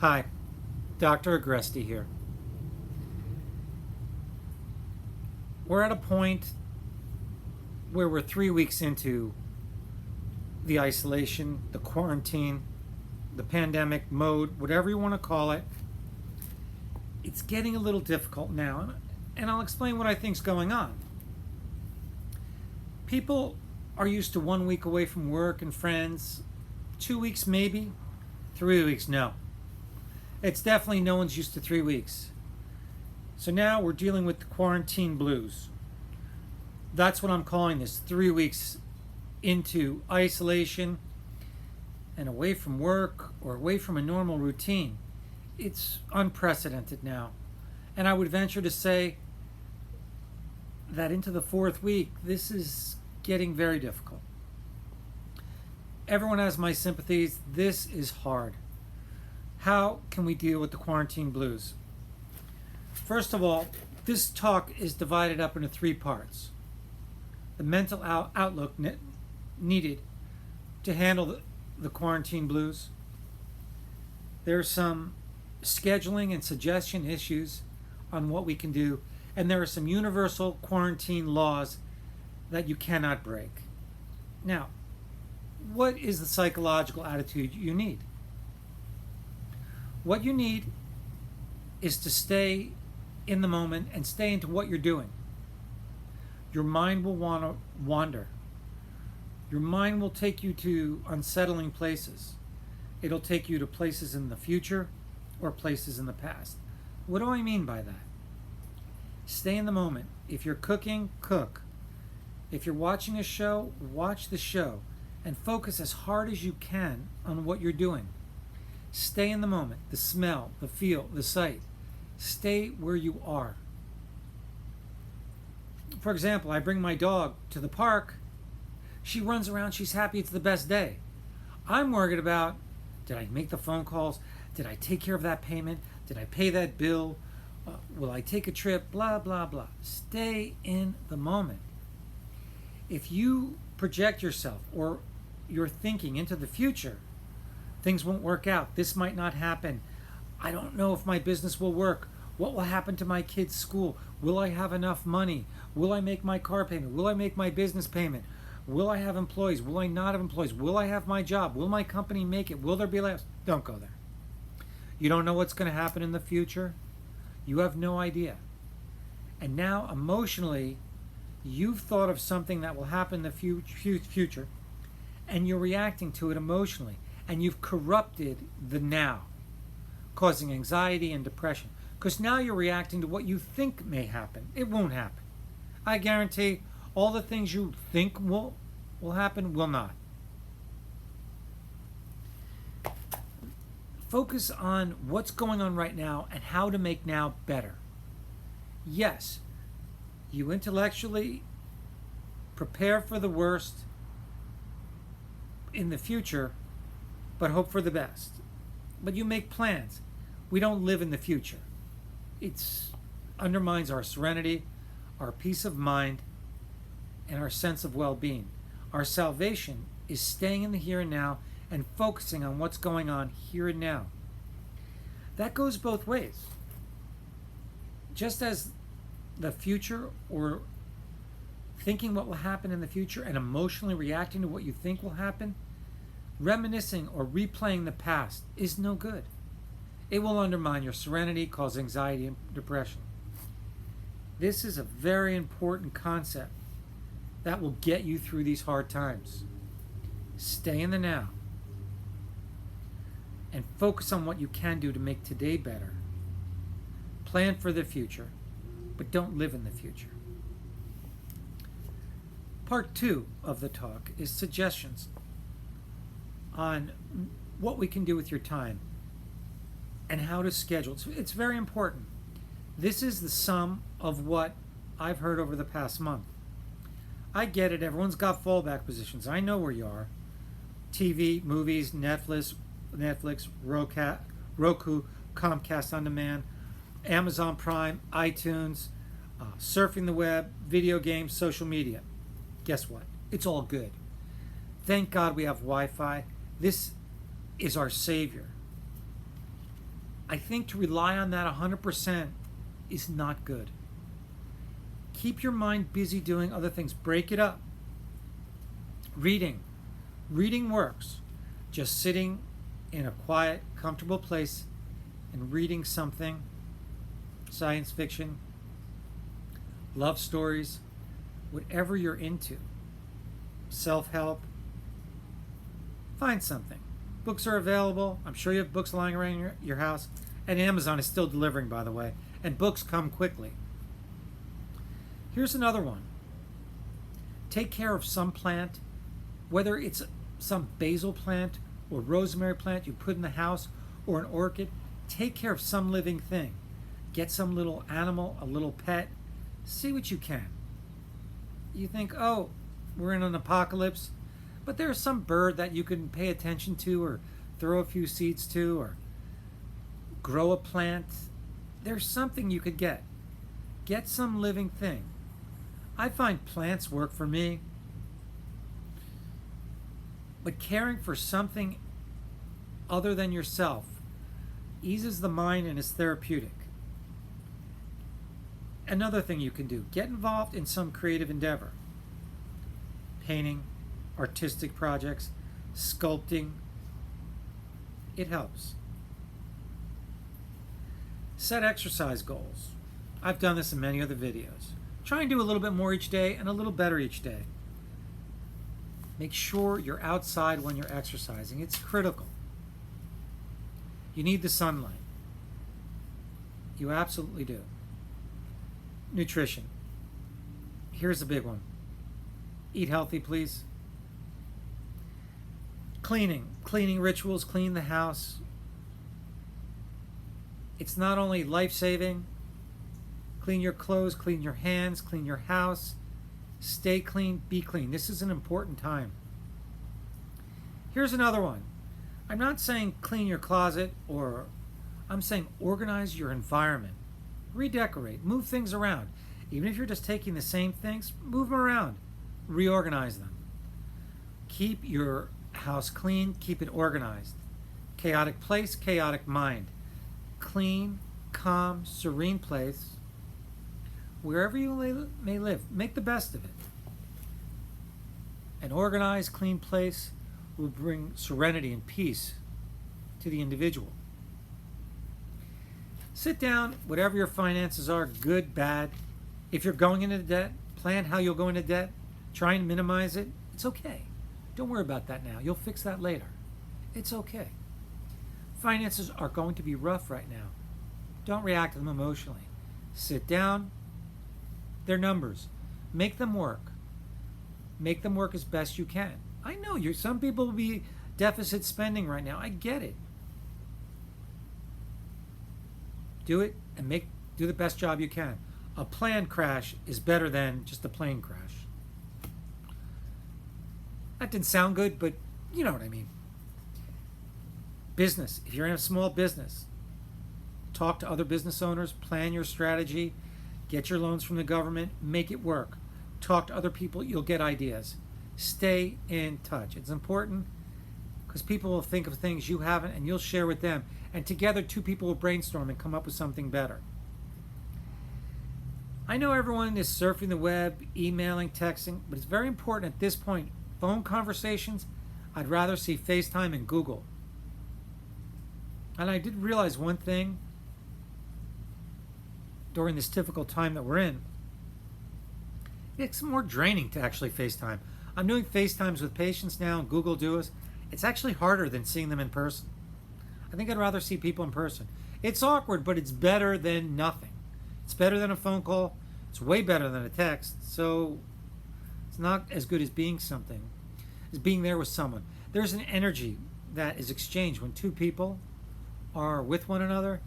Hi, Dr. Agresti here. We're at a point where we're 3 weeks into the isolation, the quarantine, the pandemic mode, whatever you want to call it. It's getting a little difficult now, and I'll explain what I think's going on. People are used to 1 week away from work and friends, 2 weeks maybe, 3 weeks no. It's definitely no one's used to 3 weeks. So now we're dealing with the quarantine blues. That's what I'm calling this, 3 weeks into isolation and away from work or away from a normal routine. It's unprecedented now. And I would venture to say that into the fourth week, this is getting very difficult. Everyone has my sympathies. This is hard. How can we deal with the quarantine blues? First of all, this talk is divided up into 3 parts. The mental outlook needed to handle the quarantine blues. There's some scheduling and suggestion issues on what we can do, and there are some universal quarantine laws that you cannot break. Now, what is the psychological attitude you need? What you need is to stay in the moment and stay into what you're doing. Your mind will want to wander. Your mind will take you to unsettling places. It'll take you to places in the future or places in the past. What do I mean by that? Stay in the moment. If you're cooking, cook. If you're watching a show, watch the show and focus as hard as you can on what you're doing. Stay in the moment, the smell, the feel, the sight. Stay where you are. For example, I bring my dog to the park. She runs around, she's happy, it's the best day. I'm worried about, did I make the phone calls? Did I take care of that payment? Did I pay that bill? Will I take a trip? Blah, blah, blah. Stay in the moment. If you project yourself or your thinking into the future, things won't work out. This might not happen. I don't know if my business will work. What will happen to my kids' school? Will I have enough money? Will I make my car payment? Will I make my business payment? Will I have employees? Will I not have employees? Will I have my job? Will my company make it? Will there be layoffs? Don't go there. You don't know what's going to happen in the future. You have no idea. And now emotionally, you've thought of something that will happen in the future, and you're reacting to it emotionally. And you've corrupted the now, causing anxiety and depression. Because now you're reacting to what you think may happen. It won't happen. I guarantee all the things you think will happen will not. Focus on what's going on right now and how to make now better. Yes, you intellectually prepare for the worst in the future, but hope for the best. But you make plans. We don't live in the future. It undermines our serenity, our peace of mind, and our sense of well-being. Our salvation is staying in the here and now and focusing on what's going on here and now. That goes both ways. Just as the future or thinking what will happen in the future and emotionally reacting to what you think will happen, reminiscing or replaying the past is no good. It will undermine your serenity, cause anxiety and depression. This is a very important concept that will get you through these hard times. Stay in the now and focus on what you can do to make today better. Plan for the future, but don't live in the future. Part 2 of the talk is suggestions on what we can do with your time and how to schedule. It's very important. This is the sum of what I've heard over the past month. I get it. Everyone's got fallback positions. I know where you are. TV, movies, Netflix, Roku, Comcast On Demand, Amazon Prime, iTunes, surfing the web, video games, social media. Guess what? It's all good. Thank God we have Wi-Fi. This is our savior. I think to rely on that 100% is not good. Keep your mind busy doing other things. Break it up. Reading. Reading works. Just sitting in a quiet, comfortable place and reading something, science fiction, love stories, whatever you're into, self-help, find something. Books are available. I'm sure you have books lying around your house. And Amazon is still delivering, by the way. And books come quickly. Here's another one. Take care of some plant, whether it's some basil plant or rosemary plant you put in the house or an orchid. Take care of some living thing. Get some little animal, a little pet. See what you can. You think, oh, we're in an apocalypse, but there's some bird that you can pay attention to or throw a few seeds to or grow a plant. There's something you could get. Get some living thing. I find plants work for me. But caring for something other than yourself eases the mind and is therapeutic. Another thing you can do, get involved in some creative endeavor. Painting, artistic projects, sculpting. It helps. Set exercise goals. I've done this in many other videos. Try and do a little bit more each day and a little better each day. Make sure you're outside when you're exercising. It's critical. You need the sunlight. You absolutely do. Nutrition. Here's a big one. Eat healthy, please. Cleaning. Cleaning rituals. Clean the house. It's not only life-saving. Clean your clothes, clean your hands, clean your house. Stay clean, be clean. This is an important time. Here's another one. I'm not saying clean your closet, or I'm saying organize your environment. Redecorate, move things around. Even if you're just taking the same things, move them around. Reorganize them. Keep your house clean, keep it organized. Chaotic place, chaotic mind. Clean, calm, serene place. Wherever you may live, make the best of it. An organized, clean place will bring serenity and peace to the individual. Sit down, whatever your finances are, good, bad. If you're going into debt, plan how you'll go into debt. Try and minimize it. It's okay. Don't worry about that now. You'll fix that later. It's okay. Finances are going to be rough right now. Don't react to them emotionally. Sit down. They're numbers. Make them work. Make them work as best you can. I know some people will be deficit spending right now. I get it. Do it and do the best job you can. A planned crash is better than just a plane crash. That didn't sound good, but you know what I mean. Business. If you're in a small business, talk to other business owners, plan your strategy, get your loans from the government, make it work. Talk to other people, you'll get ideas. Stay in touch. It's important because people will think of things you haven't and you'll share with them. And together, two people will brainstorm and come up with something better. I know everyone is surfing the web, emailing, texting, but it's very important at this point. Phone conversations, I'd rather see FaceTime and Google. And I did realize one thing during this difficult time that we're in. It's more draining to actually FaceTime. I'm doing FaceTimes with patients now and Google Duos. It's actually harder than seeing them in person. I think I'd rather see people in person. It's awkward, but it's better than nothing. It's better than a phone call. It's way better than a text. So it's not as good as being there with someone. There's an energy that is exchanged when two people are with one another.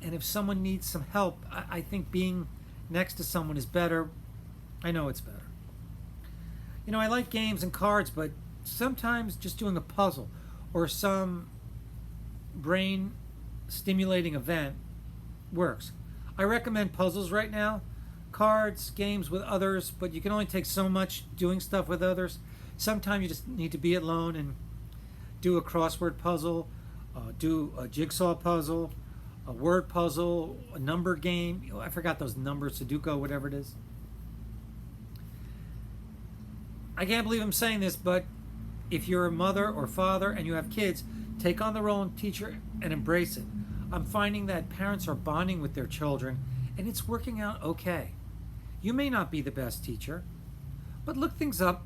And if someone needs some help, I think being next to someone is better. I know it's better. You know, I like games and cards, but sometimes just doing a puzzle or some brain stimulating event works. I recommend puzzles right now, cards, games with others, but you can only take so much doing stuff with others. Sometimes you just need to be alone and do a crossword puzzle, do a jigsaw puzzle, a word puzzle, a number game. I forgot those numbers, Sudoku, whatever it is. I can't believe I'm saying this, but if you're a mother or father and you have kids, take on the role of teacher and embrace it. I'm finding that parents are bonding with their children, and it's working out okay. You may not be the best teacher, but look things up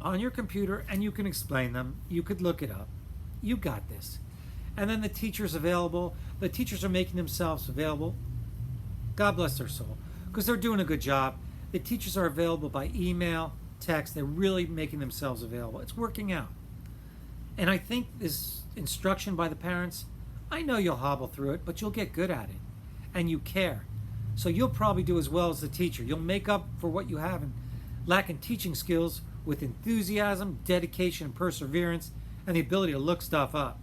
on your computer and you can explain them. You could look it up. You got this. And then the teacher's available. The teachers are making themselves available. God bless their soul, because they're doing a good job. The teachers are available by email, text. They're really making themselves available. It's working out. And I think this instruction by the parents, I know you'll hobble through it, but you'll get good at it. And you care. So you'll probably do as well as the teacher. You'll make up for what you have and lack in teaching skills with enthusiasm, dedication, and perseverance, and the ability to look stuff up.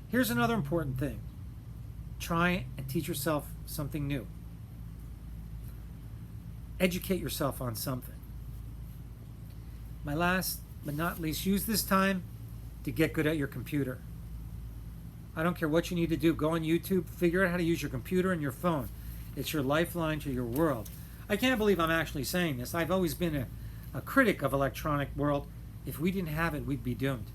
Here's another important thing. Try and teach yourself something new. Educate yourself on something. My last but not least, use this time to get good at your computer. I don't care what you need to do. Go on YouTube, figure out how to use your computer and your phone. It's your lifeline to your world. I can't believe I'm actually saying this. I've always been a critic of electronic world. If we didn't have it, we'd be doomed.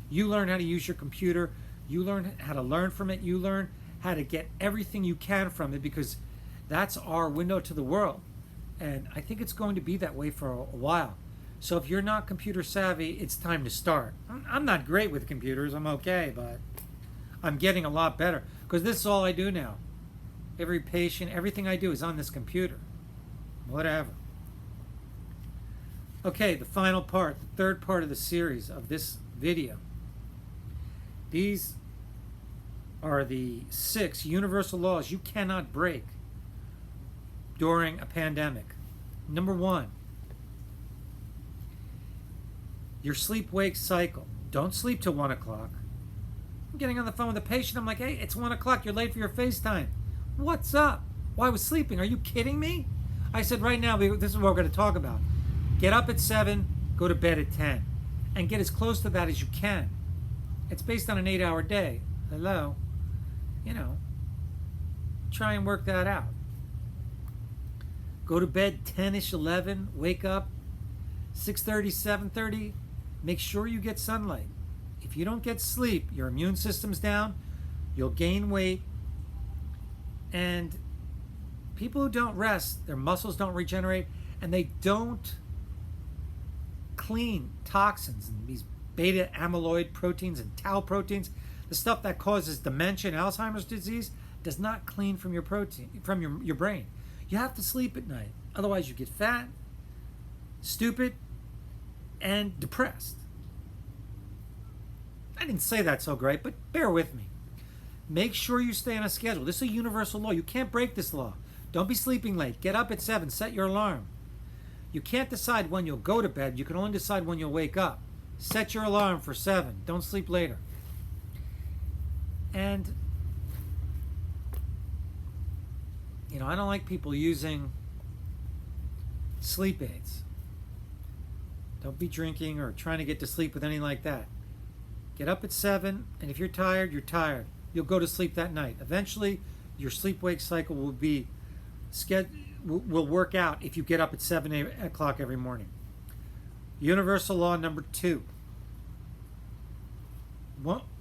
You learn how to use your computer. You learn how to learn from it. You learn how to get everything you can from it, because that's our window to the world. And I think it's going to be that way for a while. So if you're not computer savvy, it's time to start. I'm not great with computers. I'm okay, but I'm getting a lot better, because this is all I do now. Every patient, everything I do is on this computer. Whatever. Okay, the final part, the third part of the series of this video. These are the 6 universal laws you cannot break during a pandemic. Number 1, your sleep-wake cycle. Don't sleep till 1 o'clock. I'm getting on the phone with a patient. I'm like, hey, it's 1 o'clock. You're late for your FaceTime. What's up? Well, I was sleeping. Are you kidding me? I said, right now, this is what we're going to talk about. Get up at 7, go to bed at 10, and get as close to that as you can. It's based on an 8-hour day. Hello? Try and work that out. Go to bed 10-ish, 11, wake up 6:30, 7:30. Make sure you get sunlight. If you don't get sleep, your immune system's down, you'll gain weight, and people who don't rest, their muscles don't regenerate, and they don't clean toxins and these beta amyloid proteins and tau proteins, the stuff that causes dementia and Alzheimer's disease, does not clean from your your brain. You have to sleep at night. Otherwise you get fat, stupid, and depressed. I didn't say that so great, but bear with me. Make sure you stay on a schedule. This is a universal law. You can't break this law. Don't be sleeping late. Get up at 7. Set your alarm. You can't decide when you'll go to bed. You can only decide when you'll wake up. Set your alarm for 7. Don't sleep later. And, I don't like people using sleep aids. Don't be drinking or trying to get to sleep with anything like that. Get up at 7, and if you're tired, you're tired. You'll go to sleep that night. Eventually, your sleep-wake cycle will work out if you get up at 7 o'clock every morning. Universal law number 2.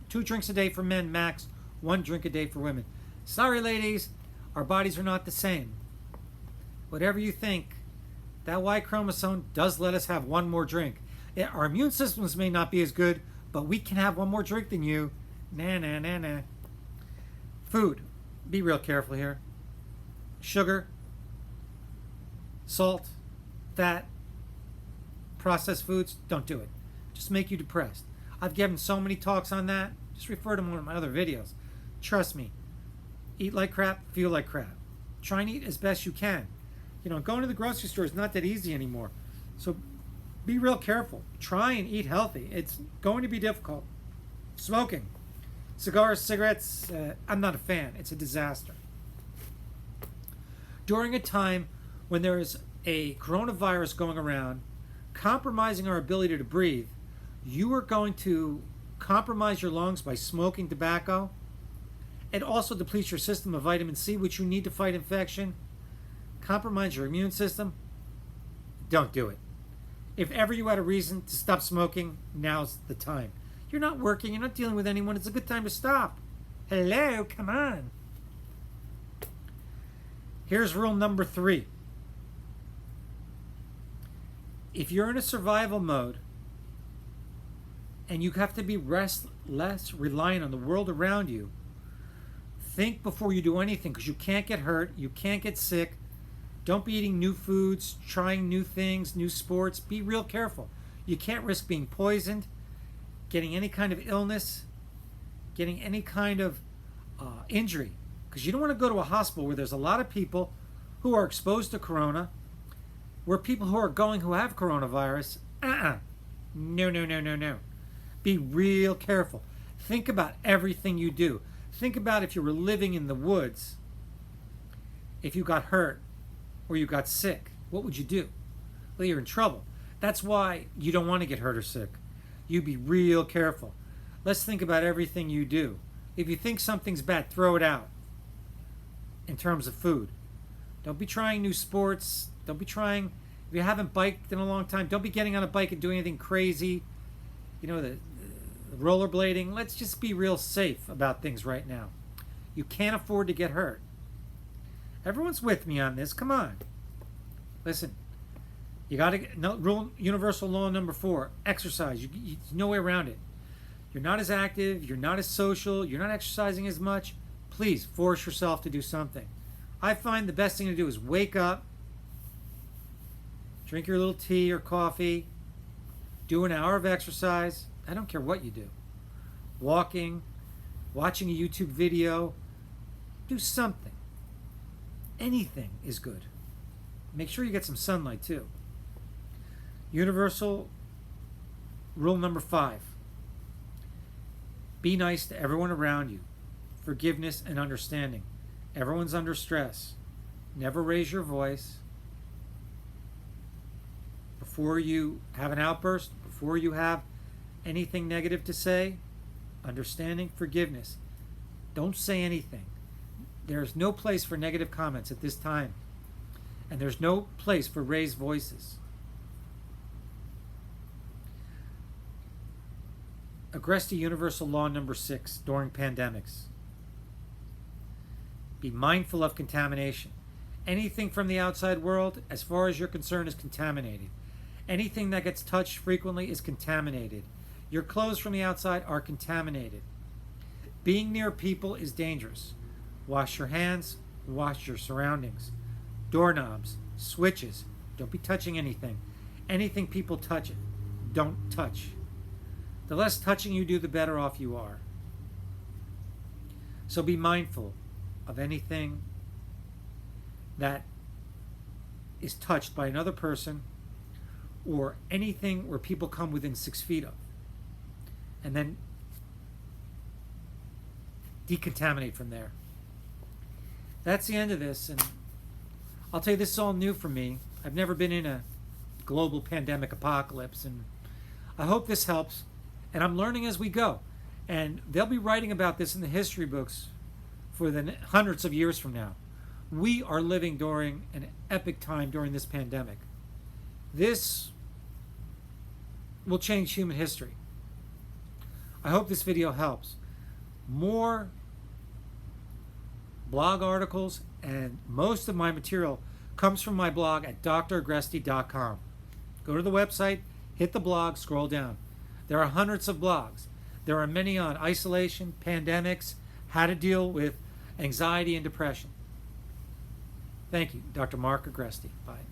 2 drinks a day for men max, 1 drink a day for women. Sorry, ladies, our bodies are not the same. Whatever you think, that Y chromosome does let us have 1 more drink. Our immune systems may not be as good, but we can have 1 more drink than you. Nah. Food. Be real careful here. Sugar, salt, fat, processed foods, don't do it. Just make you depressed. I've given so many talks on that. Just refer to one of my other videos. Trust me. Eat like crap, feel like crap. Try and eat as best you can. Going to the grocery store is not that easy anymore. So be real careful. Try and eat healthy. It's going to be difficult. Smoking. Cigars, cigarettes, I'm not a fan. It's a disaster. During a time when there is a coronavirus going around, compromising our ability to breathe, you are going to compromise your lungs by smoking tobacco. It also depletes your system of vitamin C, which you need to fight infection. Compromise your immune system. Don't do it. If ever you had a reason to stop smoking, now's the time. You're not working, you're not dealing with anyone, it's a good time to stop. Hello, come on. Here's rule number 3. If you're in a survival mode and you have to be less reliant on the world around you, think before you do anything, because you can't get hurt, you can't get sick. Don't be eating new foods, trying new things, new sports. Be real careful. You can't risk being poisoned, getting any kind of illness, getting any kind of injury, because you don't want to go to a hospital where there's a lot of people who are exposed to corona, where people who are going who have coronavirus. No. Be real careful. Think about everything you do. Think about if you were living in the woods, if you got hurt or you got sick, what would you do? Well, you're in trouble. That's why you don't want to get hurt or sick. You be real careful. Let's think about everything you do. If you think something's bad, throw it out in terms of food. Don't be trying new sports. Don't be trying, if you haven't biked in a long time, don't be getting on a bike and doing anything crazy. You know, the rollerblading. Let's just be real safe about things right now. You can't afford to get hurt. Everyone's with me on this. Come on. Listen, you got to, universal law number 4, exercise. There's no way around it. You're not as active, you're not as social, you're not exercising as much. Please force yourself to do something. I find the best thing to do is wake up, drink your little tea or coffee, do an hour of exercise. I don't care what you do. Walking, watching a YouTube video, do something. Anything is good. Make sure you get some sunlight too. Universal rule number 5. Be nice to everyone around you. Forgiveness and understanding. Everyone's under stress. Never raise your voice. Before you have an outburst, before you have anything negative to say, understanding, forgiveness. Don't say anything. There's no place for negative comments at this time. And there's no place for raised voices. Agresti universal law number 6 during pandemics. Be mindful of contamination. Anything from the outside world, as far as you're concerned, is contaminated. Anything that gets touched frequently is contaminated. Your clothes from the outside are contaminated. Being near people is dangerous. Wash your hands, wash your surroundings. Doorknobs, switches, don't be touching anything. Anything people touch, don't touch. The less touching you do, the better off you are. So be mindful of anything that is touched by another person or anything where people come within 6 feet of. And then decontaminate from there. That's the end of this. And I'll tell you, this is all new for me. I've never been in a global pandemic apocalypse. And I hope this helps. And I'm learning as we go. And they'll be writing about this in the history books for the hundreds of years from now. We are living during an epic time during this pandemic. This will change human history. I hope this video helps. More blog articles and most of my material comes from my blog at dragresti.com. Go to the website, hit the blog, scroll down. There are hundreds of blogs. There are many on isolation, pandemics, how to deal with anxiety and depression. Thank you, Dr. Mark Agresti. Bye.